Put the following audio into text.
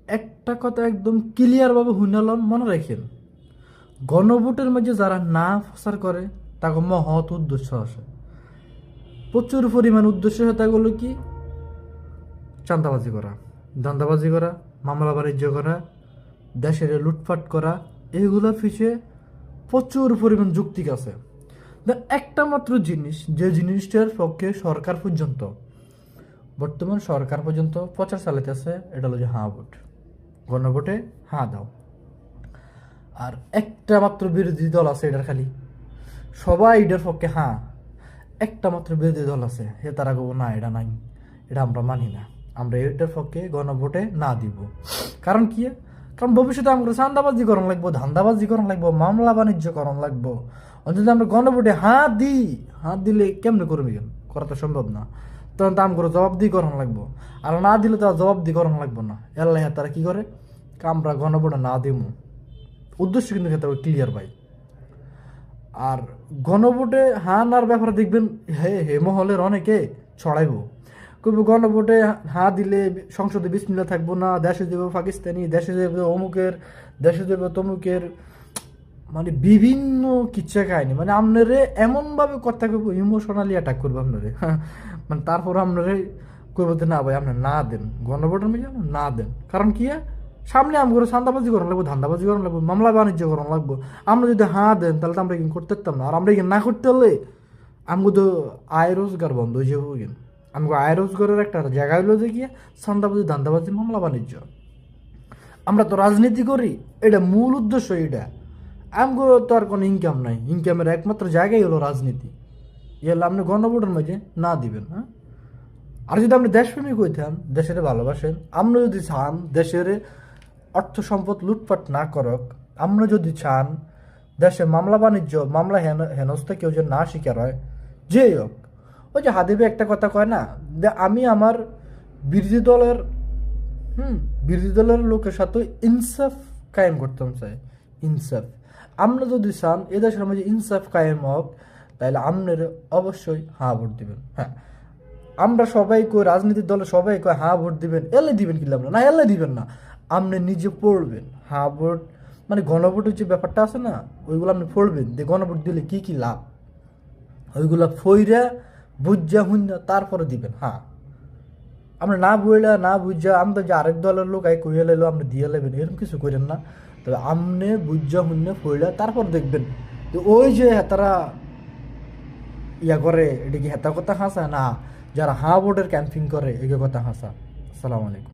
একটা কথা একদম ক্লিয়ারভাবে হুইনালন মনে রাখেন, গণভোটের মাঝে যারা না প্রচার করে তাকে মহৎ উদ্দেশ্য আছে, প্রচুর পরিমাণ উদ্দেশ্য হলো কি, চাঁদাবাজি করা, ধান্দাবাজি করা, মামলা বাণিজ্য করা, দেশের লুটপাট করা, এগুলোর পিছিয়ে প্রচুর পরিমাণ যুক্তি আছে। একটা মাত্র জিনিস, যে জিনিসটার পক্ষে সরকার পর্যন্ত, বর্তমান সরকার পর্যন্ত প্রচার চালাইতেছে, এটা হলো যে হাঁ ভোট, গণভোটে হাঁ দাও। আর একটা মাত্র বিরোধী দল আছে এটার খালি, সবাই এটার পক্ষে হাঁ, একটা মাত্র বিরোধী দল আছে হে তারা কব না এটা নাই, এটা আমরা মানি না, আমরা এটার পক্ষে গণভোটে না দিব। কারণ কি? কারণ ভবিষ্যতে আমরা চাঁদাবাজি করণ লাগবো, ধান্দাবাজি করণ লাগবো, মামলা বাণিজ্য করণ লাগবো। যদি আমরা গণভোটে হাত দিই, হাত দিলে কেমনে করবি? করা তো সম্ভব না। তখন তো আমরা জবাবদিহি করণ লাগবো, আর না দিলে তো জবাবদিহি করণ লাগবো না। এল্লাহ তারা কি করে, আমরা গণভোটে না দিব, উদ্দেশ্য কিন্তু ক্ষেত্রে ক্লিয়ার ভাই। আর গণভোটে হাঁ নার ব্যাপারে দেখবেন হে মহলের অনেকে ছড়াইব, কইব গণভোটে হাঁ দিলে সংসদে বিসমিল্লাহ থাকবো না, দেশে যাবে পাকিস্তানি, দেশে যাবে অমুকের, দেশে যাবে তমুকের, মানে বিভিন্ন কিচ্ছা কাহিনী, মানে আপনারে এমনভাবে কথা কইব, ইমোশনালি অ্যাটাক করবো আপনারে। মানে তারপর আপনারে কইব না ভাই আপনি না দেন, গণভোটের মধ্যে না দেন। কারণ কি? সামনে আমগুলো চাঁদাবাজি করানো লাগবো, ধান্দাবাজি করানো লাগবো, মামলা বাণিজ্য করানো লাগবো। আমরা যদি হাঁ দেন তাহলে তো আমরা এখানে করতে পারতাম না। আর আমরা এখানে না করতে হলে আমগো তো আয় রোজগার বন্ধ হয়ে যাবো। কিন্তু আমগো আয় রোজগারের একটা জায়গা হলো যে গিয়ে চাঁদাবাজি, ধান্দাবাজি, মামলা বাণিজ্য। আমরা তো রাজনীতি করি, এটা মূল উদ্দেশ্য। এটা আমগো তো আর কোনো ইনকাম নাই, ইনকামের একমাত্র জায়গাই হলো রাজনীতি। এলে আপনি গণভোটের মাঝে না দিবেন। হ্যাঁ, আর যদি আপনি দেশপ্রেমিক হইতেন, দেশের ভালোবাসেন, আপনি যদি চান দেশের অর্থ সম্পদ লুটপাট না করক, আপনি যদি চান দেশে মামলা বাণিজ্য, মামলা হেনস্থা কেউ যে না শিকার হয়, যেই হোক, ওই যে হাদিবে একটা কথা কয় না, যে আমি আমার বিরোধী দলের বিরোধী দলের লোকের সাথে ইনসাফ কায়েম করতাম চাই। ইনসাফ আপনি যদি চান এ দেশের মাঝে ইনসাফ কায়েম হোক, তাহলে আপনার অবশ্যই হাঁ ভোট দিবেন। হ্যাঁ, আমরা সবাই কই, রাজনীতির দলে সবাই কয় হাঁ ভোট দিবেন, এলে দিবেন কি লাভ না, এলে দিবেন না, আপনি নিজে পড়বেন হাঁ ভোট, মানে গণভোটের যে ব্যাপারটা আছে না, ওইগুলো আপনি পড়বেন যে গণভোট দিলে কি কি লাভ, ওইগুলা ফইরা বুঝা হুঞ্জা তারপরে দিবেন। হ্যাঁ, আমরা না বইলা না বুঝা আমরা যে আরেক দলের লোক আই কইয়া লাইলো আপনি দিয়ে লাইবেন, এরকম কিছু করেন না। তবে আমনে বুঝা হুঞ্জা ফইলা তারপর দেখবেন যে ওই যে তারা ইয়া করে, এটা কি হেতা কথা হাসা না, যারা হাঁ ভোটের ক্যাম্পিং করে এই কথা হাসা। আসসালামু আলাইকুম।